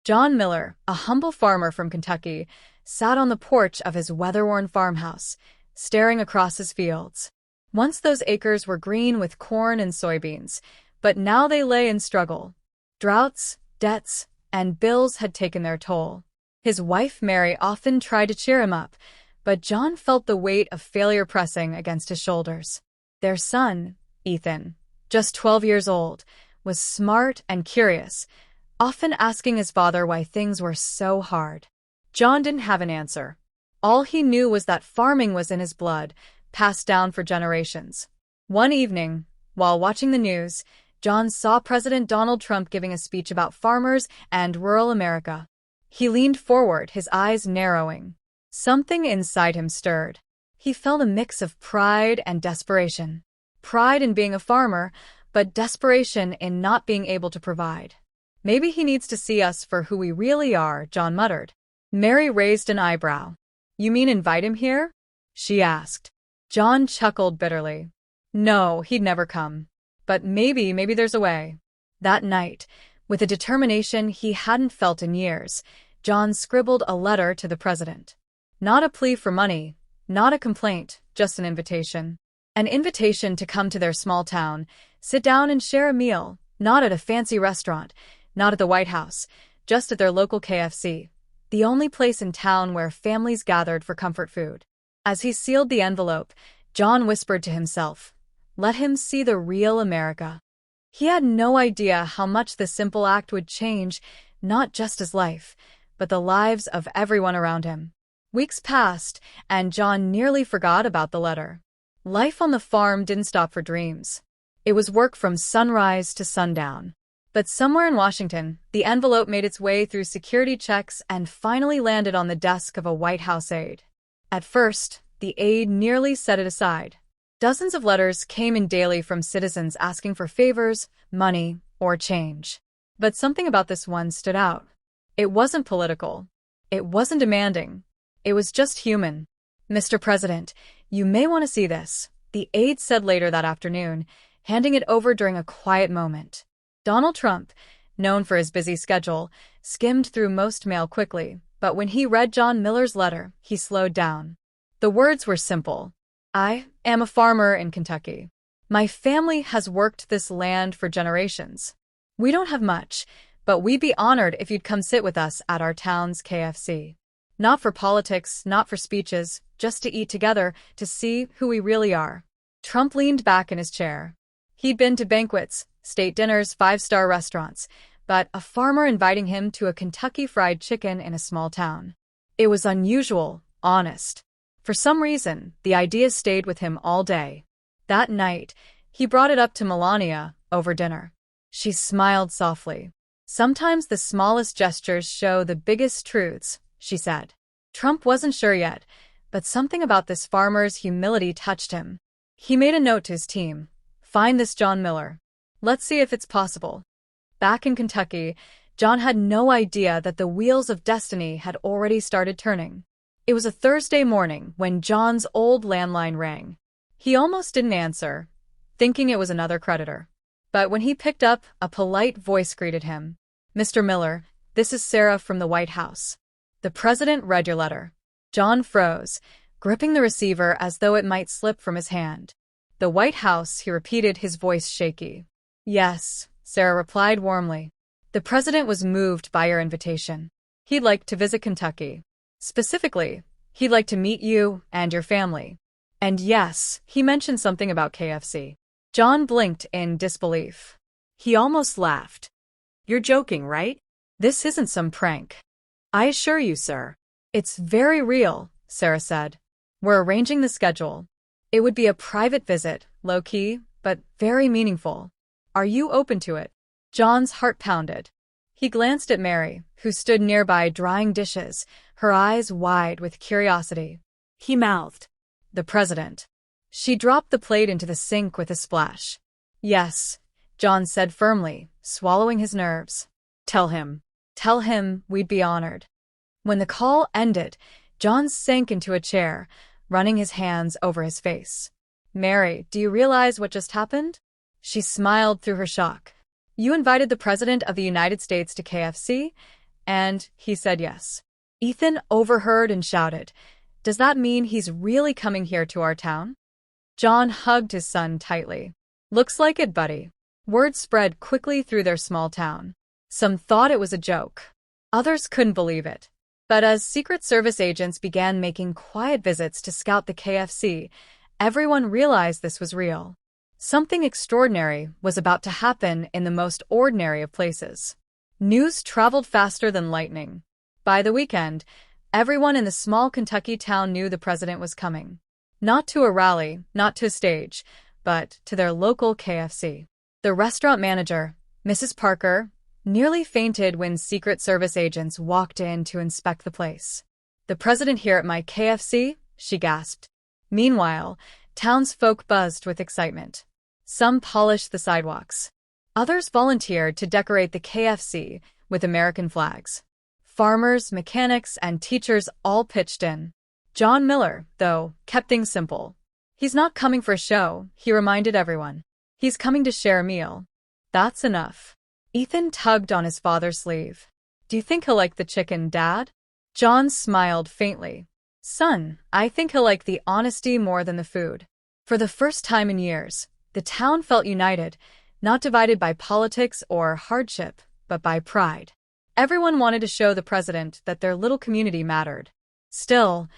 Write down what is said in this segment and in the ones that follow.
John Miller, a humble farmer from Kentucky, sat on the porch of his weather-worn farmhouse, staring across his fields. Once those acres were green with corn and soybeans, but now they lay in struggle. Droughts, debts, and bills had taken their toll. His wife Mary often tried to cheer him up, but John felt the weight of failure pressing against his shoulders. Their son, Ethan, just 12 years old, was smart and curious, often asking his father why things were so hard. John didn't have an answer. All he knew was that farming was in his blood, passed down for generations. One evening, while watching the news, John saw President Donald Trump giving a speech about farmers and rural America. He leaned forward, his eyes narrowing. Something inside him stirred. He felt a mix of pride and desperation. Pride in being a farmer, but desperation in not being able to provide. "Maybe he needs to see us for who we really are," John muttered. Mary raised an eyebrow. "You mean invite him here?" she asked. John chuckled bitterly. No, he'd never come. But maybe there's a way. That night, with a determination he hadn't felt in years, John scribbled a letter to the president. Not a plea for money, not a complaint, just an invitation. An invitation to come to their small town, sit down and share a meal, not at a fancy restaurant, not at the White House, just at their local KFC, the only place in town where families gathered for comfort food. As he sealed the envelope, John whispered to himself, "Let him see the real America." He had no idea how much the simple act would change, not just his life, but the lives of everyone around him. Weeks passed, and John nearly forgot about the letter. Life on the farm didn't stop for dreams. It was work from sunrise to sundown. But somewhere in Washington, the envelope made its way through security checks and finally landed on the desk of a White House aide. At first, the aide nearly set it aside. Dozens of letters came in daily from citizens asking for favors, money, or change. But something about this one stood out. It wasn't political. It wasn't demanding. It was just human. "Mr. President, you may want to see this," the aide said later that afternoon, handing it over during a quiet moment. Donald Trump, known for his busy schedule, skimmed through most mail quickly, but when he read John Miller's letter, he slowed down. The words were simple. "I am a farmer in Kentucky. My family has worked this land for generations. We don't have much, but we'd be honored if you'd come sit with us at our town's KFC. Not for politics, not for speeches, just to eat together, to see who we really are." Trump leaned back in his chair. He'd been to banquets, state dinners, five-star restaurants, but a farmer inviting him to a Kentucky Fried Chicken in a small town. It was unusual, honest. For some reason, the idea stayed with him all day. That night, he brought it up to Melania over dinner. She smiled softly. "Sometimes the smallest gestures show the biggest truths," she said. Trump wasn't sure yet, but something about this farmer's humility touched him. He made a note to his team. "Find this John Miller. Let's see if it's possible." Back in Kentucky, John had no idea that the wheels of destiny had already started turning. It was a Thursday morning when John's old landline rang. He almost didn't answer, thinking it was another creditor. But when he picked up, a polite voice greeted him. "Mr. Miller, this is Sarah from the White House. The president read your letter." John froze, gripping the receiver as though it might slip from his hand. "The White House," he repeated, his voice shaky. "Yes," Sarah replied warmly. "The president was moved by your invitation. He'd like to visit Kentucky. Specifically, he'd like to meet you and your family. And yes, he mentioned something about KFC." John blinked in disbelief. He almost laughed. "You're joking, right? This isn't some prank." "I assure you, sir. It's very real," Sarah said. "We're arranging the schedule. It would be a private visit, low-key, but very meaningful. Are you open to it?" John's heart pounded. He glanced at Mary, who stood nearby drying dishes, her eyes wide with curiosity. He mouthed, "The president." She dropped the plate into the sink with a splash. "Yes," John said firmly, swallowing his nerves. Tell him we'd be honored." When the call ended, John sank into a chair, running his hands over his face. "Mary, do you realize what just happened?" She smiled through her shock. "You invited the President of the United States to KFC, and he said yes. Ethan overheard and shouted, "Does that mean he's really coming here to our town?" John hugged his son tightly. "Looks like it, buddy." Word spread quickly through their small town. Some thought it was a joke. Others couldn't believe it. But as Secret Service agents began making quiet visits to scout the KFC, everyone realized this was real. Something extraordinary was about to happen in the most ordinary of places. News traveled faster than lightning. By the weekend, everyone in the small Kentucky town knew the president was coming. Not to a rally, not to a stage, but to their local KFC. The restaurant manager, Mrs. Parker, nearly fainted when Secret Service agents walked in to inspect the place. "The president here at my KFC?" she gasped. Meanwhile, townsfolk buzzed with excitement. Some polished the sidewalks. Others volunteered to decorate the KFC with American flags. Farmers, mechanics, and teachers all pitched in. John Miller, though, kept things simple. "He's not coming for a show," he reminded everyone. "He's coming to share a meal." "That's enough." Ethan tugged on his father's sleeve. "Do you think he'll like the chicken, Dad?" John smiled faintly. "Son, I think he'll like the honesty more than the food." For the first time in years, the town felt united, not divided by politics or hardship, but by pride. Everyone wanted to show the president that their little community mattered. Still,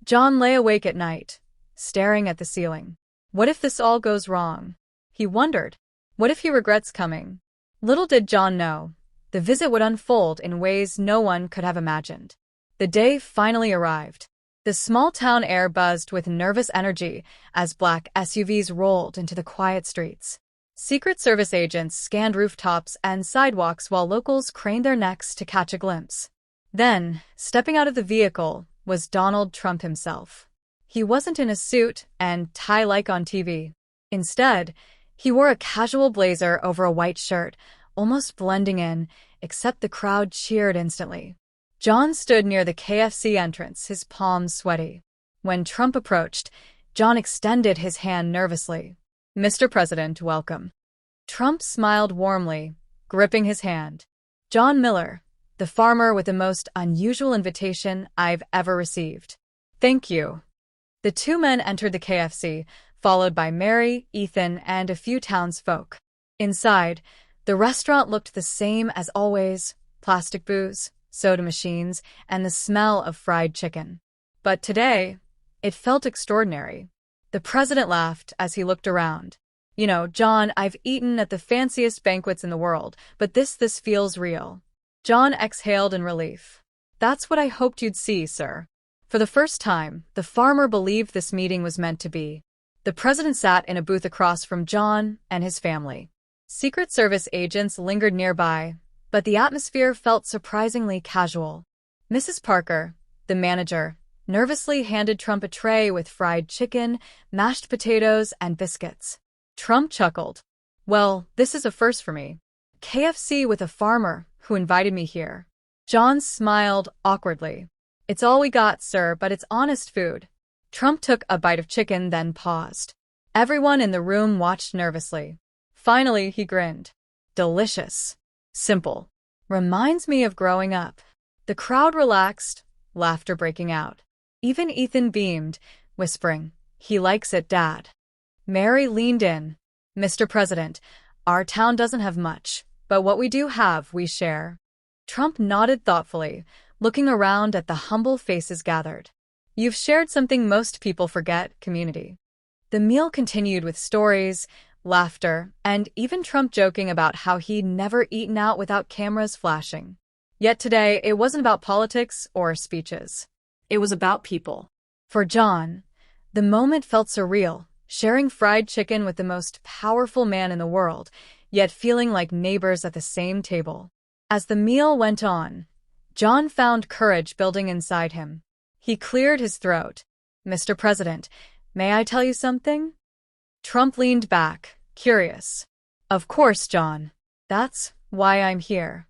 John lay awake at night, staring at the ceiling. What if this all goes wrong? He wondered. What if he regrets coming? Little did John know, the visit would unfold in ways no one could have imagined. The day finally arrived. The small-town air buzzed with nervous energy as black SUVs rolled into the quiet streets. Secret Service agents scanned rooftops and sidewalks while locals craned their necks to catch a glimpse. Then, stepping out of the vehicle, was Donald Trump himself. He wasn't in a suit and tie like on TV. Instead, he wore a casual blazer over a white shirt, almost blending in, except the crowd cheered instantly. John stood near the KFC entrance, his palms sweaty. When Trump approached, John extended his hand nervously. "Mr. President, welcome." Trump smiled warmly, gripping his hand. "John Miller, the farmer with the most unusual invitation I've ever received." "Thank you." The two men entered the KFC, followed by Mary, Ethan, and a few townsfolk. Inside, the restaurant looked the same as always: plastic booze, soda machines, and the smell of fried chicken. But today, it felt extraordinary. The president laughed as he looked around. "You know, John, I've eaten at the fanciest banquets in the world, but this feels real." John exhaled in relief. "That's what I hoped you'd see, sir." For the first time, the farmer believed this meeting was meant to be. The president sat in a booth across from John and his family. Secret Service agents lingered nearby, but the atmosphere felt surprisingly casual. Mrs. Parker, the manager, nervously handed Trump a tray with fried chicken, mashed potatoes, and biscuits. Trump chuckled. "Well, this is a first for me. KFC with a farmer who invited me here." John smiled awkwardly. "It's all we got, sir, but it's honest food." Trump took a bite of chicken, then paused. Everyone in the room watched nervously. Finally, he grinned. "Delicious. Simple. Reminds me of growing up." The crowd relaxed, laughter breaking out. Even Ethan beamed, whispering, "He likes it, Dad." Mary leaned in. "Mr. President, our town doesn't have much, but what we do have, we share." Trump nodded thoughtfully, looking around at the humble faces gathered. "You've shared something most people forget: community." The meal continued with stories, laughter, and even Trump joking about how he'd never eaten out without cameras flashing. Yet today, it wasn't about politics or speeches. It was about people. For John, the moment felt surreal, sharing fried chicken with the most powerful man in the world, yet feeling like neighbors at the same table. As the meal went on, John found courage building inside him. He cleared his throat. "Mr. President, may I tell you something?" Trump leaned back, curious. "Of course, John. That's why I'm here."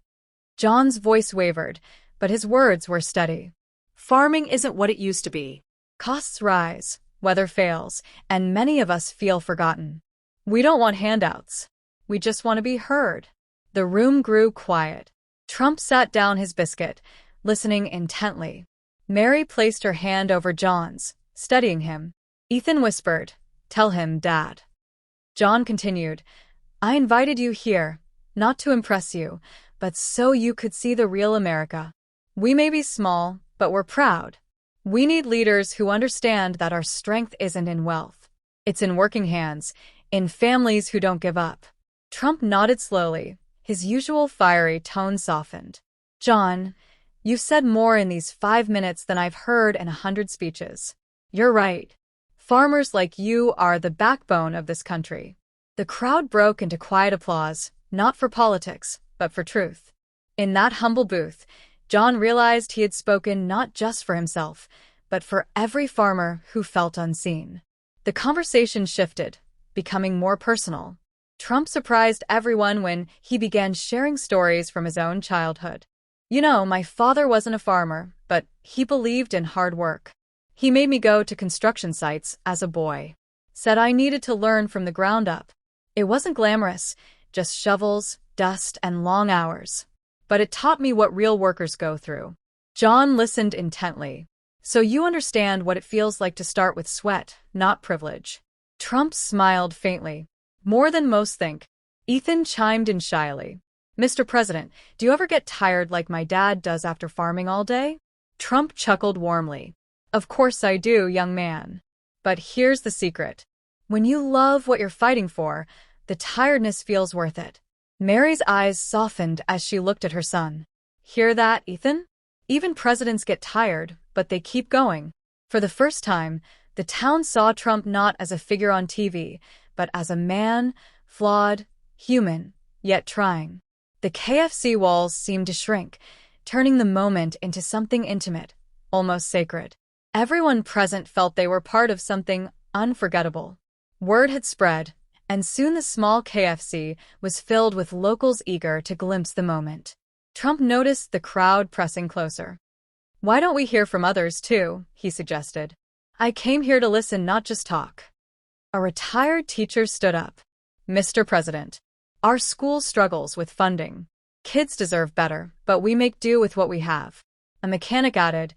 John's voice wavered, but his words were steady. "Farming isn't what it used to be. Costs rise, weather fails, and many of us feel forgotten. We don't want handouts. We just want to be heard." The room grew quiet. Trump sat down his biscuit, listening intently. Mary placed her hand over John's, studying him. Ethan whispered, "Tell him, Dad." John continued, "I invited you here, not to impress you, but so you could see the real America. We may be small, but we're proud. We need leaders who understand that our strength isn't in wealth. It's in working hands, in families who don't give up." Trump nodded slowly, his usual fiery tone softened. "John, you've said more in these 5 minutes than I've heard in 100 speeches. You're right. Farmers like you are the backbone of this country." The crowd broke into quiet applause, not for politics, but for truth. In that humble booth, John realized he had spoken not just for himself, but for every farmer who felt unseen. The conversation shifted, becoming more personal. Trump surprised everyone when he began sharing stories from his own childhood. "You know, my father wasn't a farmer, but he believed in hard work. He made me go to construction sites as a boy. Said I needed to learn from the ground up. It wasn't glamorous, just shovels, dust, and long hours. But it taught me what real workers go through." John listened intently. "So you understand what it feels like to start with sweat, not privilege." Trump smiled faintly. "More than most think." Ethan chimed in shyly. "Mr. President, do you ever get tired like my dad does after farming all day?" Trump chuckled warmly. "Of course I do, young man. But here's the secret. When you love what you're fighting for, the tiredness feels worth it." Mary's eyes softened as she looked at her son. "Hear that, Ethan? Even presidents get tired, but they keep going." For the first time, the town saw Trump not as a figure on TV, but as a man, flawed, human, yet trying. The KFC walls seemed to shrink, turning the moment into something intimate, almost sacred. Everyone present felt they were part of something unforgettable. Word had spread, and soon the small KFC was filled with locals eager to glimpse the moment. Trump noticed the crowd pressing closer. "Why don't we hear from others, too?" he suggested. "I came here to listen, not just talk." A retired teacher stood up. "Mr. President, our school struggles with funding. Kids deserve better, but we make do with what we have." A mechanic added,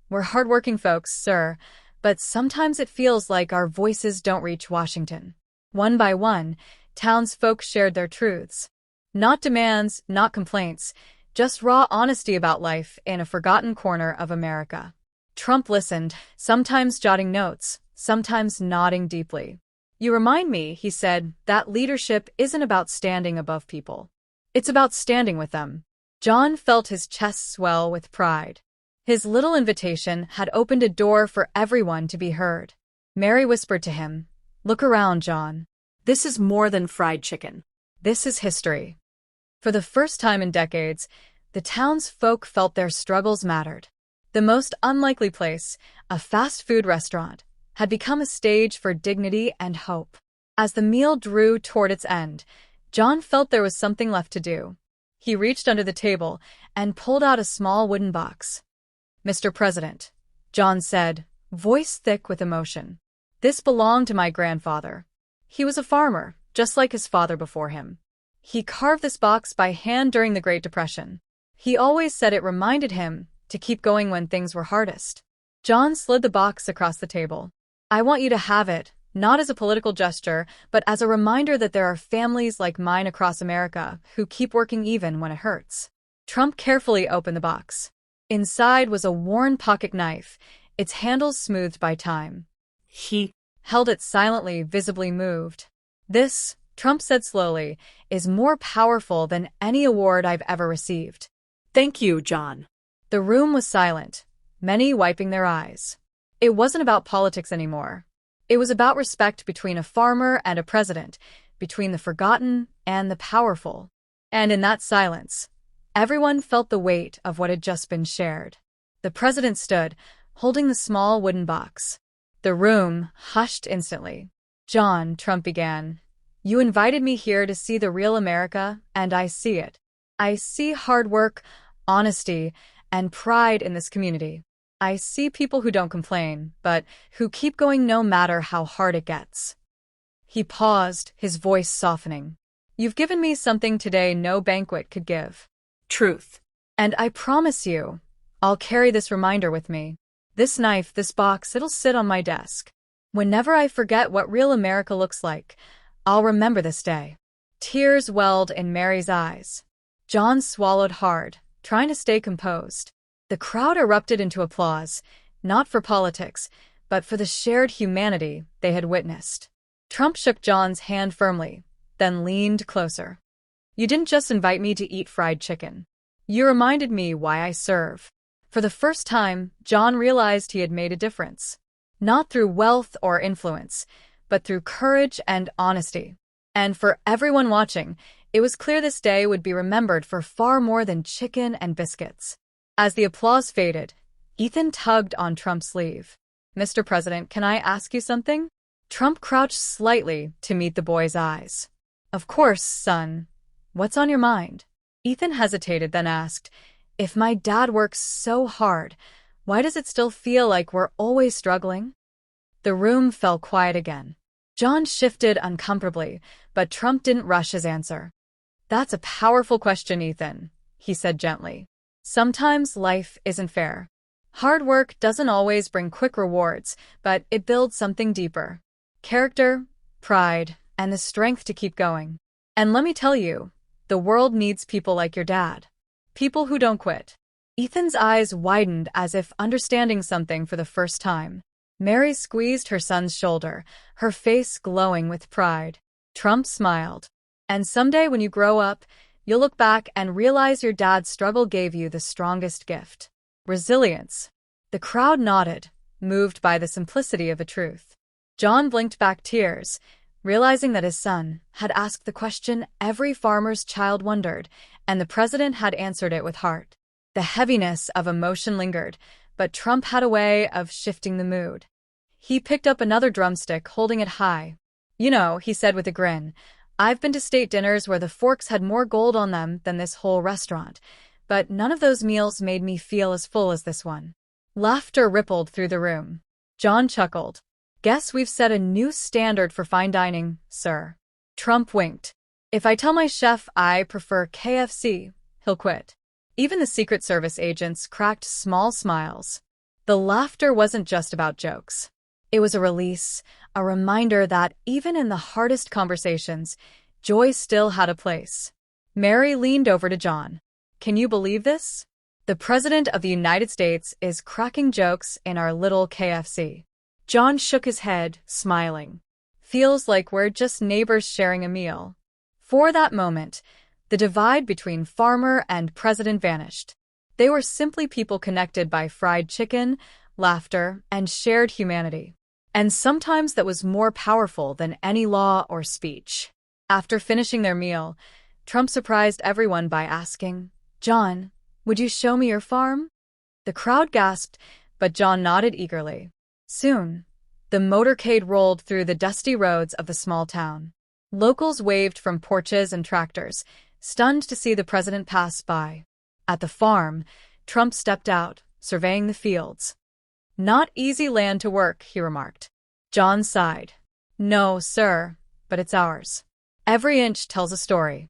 "We're hardworking folks, sir, but sometimes it feels like our voices don't reach Washington." One by one, townsfolk shared their truths. Not demands, not complaints, just raw honesty about life in a forgotten corner of America. Trump listened, sometimes jotting notes, sometimes nodding deeply. "You remind me," he said, "that leadership isn't about standing above people. It's about standing with them." John felt his chest swell with pride. His little invitation had opened a door for everyone to be heard. Mary whispered to him, "Look around, John. This is more than fried chicken. This is history." For the first time in decades, the townsfolk felt their struggles mattered. The most unlikely place, a fast food restaurant, had become a stage for dignity and hope. As the meal drew toward its end, John felt there was something left to do. He reached under the table and pulled out a small wooden box. "Mr. President," John said, voice thick with emotion, "this belonged to my grandfather. He was a farmer, just like his father before him. He carved this box by hand during the Great Depression. He always said it reminded him to keep going when things were hardest." John slid the box across the table. "I want you to have it, not as a political gesture, but as a reminder that there are families like mine across America who keep working even when it hurts." Trump carefully opened the box. Inside was a worn pocket knife, its handle smoothed by time. He held it silently, visibly moved. "This," Trump said slowly, "is more powerful than any award I've ever received." "Thank you, John." The room was silent, many wiping their eyes. It wasn't about politics anymore. It was about respect between a farmer and a president, between the forgotten and the powerful. And in that silence, everyone felt the weight of what had just been shared. The president stood, holding the small wooden box. The room hushed instantly. "John," Trump began, "you invited me here to see the real America, and I see it. I see hard work, honesty, and pride in this community. I see people who don't complain, but who keep going no matter how hard it gets." He paused, his voice softening. "You've given me something today no banquet could give." Truth. And I promise you, I'll carry this reminder with me. This knife, this box, it'll sit on my desk. Whenever I forget what real America looks like, I'll remember this day. Tears welled in Mary's eyes. John swallowed hard, trying to stay composed. The crowd erupted into applause, not for politics, but for the shared humanity they had witnessed. Trump shook John's hand firmly, then leaned closer. You didn't just invite me to eat fried chicken. You reminded me why I serve. For the first time, John realized he had made a difference. Not through wealth or influence, but through courage and honesty. And for everyone watching, it was clear this day would be remembered for far more than chicken and biscuits. As the applause faded, Ethan tugged on Trump's sleeve. Mr. President, can I ask you something? Trump crouched slightly to meet the boy's eyes. Of course, son. What's on your mind? Ethan hesitated, then asked, if my dad works so hard, why does it still feel like we're always struggling? The room fell quiet again. John shifted uncomfortably, but Trump didn't rush his answer. That's a powerful question, Ethan, he said gently. Sometimes life isn't fair. Hard work doesn't always bring quick rewards, but it builds something deeper. Character, pride, and the strength to keep going. And let me tell you, the world needs people like your dad. People who don't quit. Ethan's eyes widened as if understanding something for the first time. Mary squeezed her son's shoulder, her face glowing with pride. Trump smiled. And someday when you grow up, you'll look back and realize your dad's struggle gave you the strongest gift. Resilience. The crowd nodded, moved by the simplicity of the truth. John blinked back tears, realizing that his son had asked the question every farmer's child wondered, and the president had answered it with heart. The heaviness of emotion lingered, but Trump had a way of shifting the mood. He picked up another drumstick, holding it high. You know, he said with a grin, I've been to state dinners where the forks had more gold on them than this whole restaurant, but none of those meals made me feel as full as this one. Laughter rippled through the room. John chuckled. Guess we've set a new standard for fine dining, sir. Trump winked. If I tell my chef I prefer KFC, he'll quit. Even the Secret Service agents cracked small smiles. The laughter wasn't just about jokes. It was a release, a reminder that even in the hardest conversations, joy still had a place. Mary leaned over to John. Can you believe this? The President of the United States is cracking jokes in our little KFC. John shook his head, smiling. Feels like we're just neighbors sharing a meal. For that moment, the divide between farmer and president vanished. They were simply people connected by fried chicken, laughter, and shared humanity. And sometimes that was more powerful than any law or speech. After finishing their meal, Trump surprised everyone by asking, John, would you show me your farm? The crowd gasped, but John nodded eagerly. Soon, the motorcade rolled through the dusty roads of the small town. Locals waved from porches and tractors, stunned to see the president pass by. At the farm, Trump stepped out, surveying the fields. Not easy land to work, he remarked. John sighed. No, sir, but it's ours. Every inch tells a story.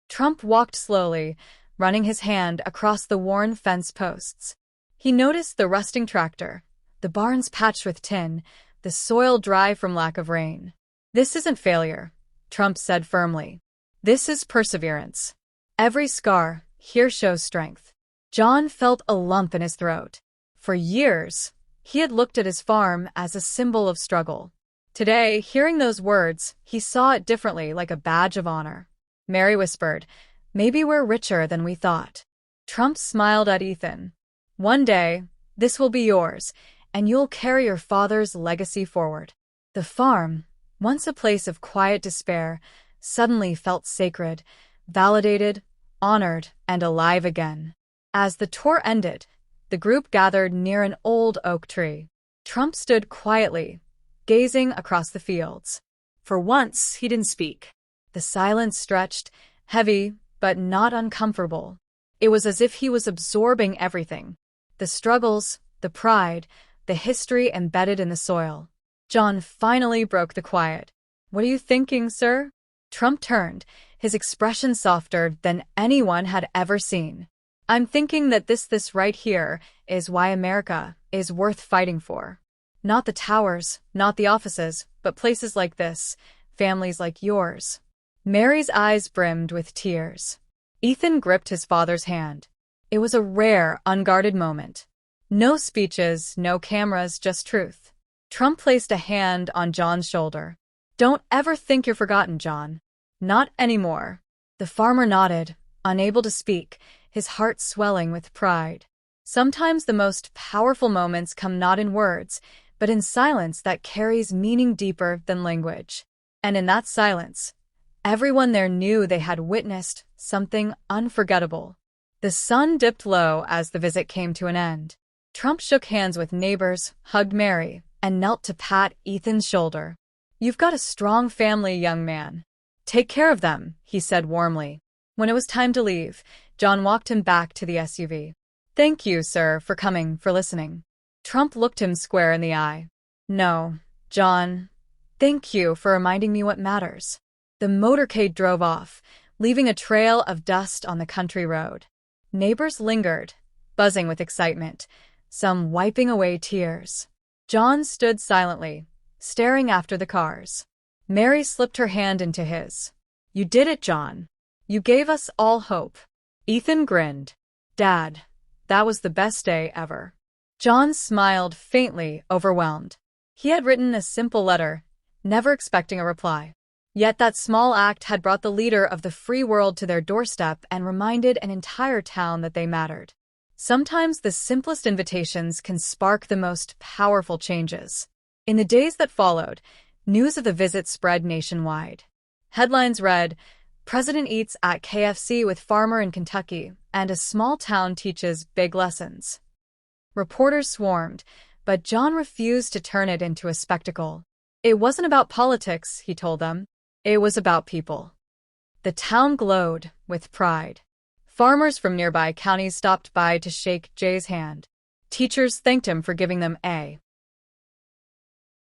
Trump walked slowly, running his hand across the worn fence posts. He noticed the rusting tractor, the barns patched with tin, the soil dry from lack of rain. This isn't failure, Trump said firmly. This is perseverance. Every scar here shows strength. John felt a lump in his throat. For years, he had looked at his farm as a symbol of struggle. Today, hearing those words, he saw it differently, like a badge of honor. Mary whispered, maybe we're richer than we thought. Trump smiled at Ethan. One day, this will be yours, and you'll carry your father's legacy forward. The farm, once a place of quiet despair, suddenly felt sacred, validated, honored, and alive again. As the tour ended, the group gathered near an old oak tree. Trump stood quietly, gazing across the fields. For once, he didn't speak. The silence stretched, heavy, but not uncomfortable. It was as if he was absorbing everything. The struggles, the pride, the history embedded in the soil. John finally broke the quiet. What are you thinking, sir? Trump turned, his expression softer than anyone had ever seen. I'm thinking that this right here is why America is worth fighting for. Not the towers, not the offices, but places like this, families like yours. Mary's eyes brimmed with tears. Ethan gripped his father's hand. It was a rare, unguarded moment. No speeches, no cameras, just truth. Trump placed a hand on John's shoulder. Don't ever think you're forgotten, John. Not anymore. The farmer nodded, unable to speak, his heart swelling with pride. Sometimes the most powerful moments come not in words, but in silence that carries meaning deeper than language. And in that silence, everyone there knew they had witnessed something unforgettable. The sun dipped low as the visit came to an end. Trump shook hands with neighbors, hugged Mary, and knelt to pat Ethan's shoulder. You've got a strong family, young man. Take care of them, he said warmly. When it was time to leave, John walked him back to the SUV. Thank you, sir, for coming, for listening. Trump looked him square in the eye. No, John. Thank you for reminding me what matters. The motorcade drove off, leaving a trail of dust on the country road. Neighbors lingered, buzzing with excitement, some wiping away tears. John stood silently, staring after the cars. Mary slipped her hand into his. You did it, John. You gave us all hope. Ethan grinned. Dad, that was the best day ever. John smiled faintly, overwhelmed. He had written a simple letter, never expecting a reply. Yet that small act had brought the leader of the free world to their doorstep and reminded an entire town that they mattered. Sometimes the simplest invitations can spark the most powerful changes. In the days that followed, news of the visit spread nationwide. Headlines read, President eats at KFC with farmer in Kentucky, and a small town teaches big lessons. Reporters swarmed, but John refused to turn it into a spectacle. It wasn't about politics, he told them. It was about people. The town glowed with pride. Farmers from nearby counties stopped by to shake Jay's hand. Teachers thanked him for giving them A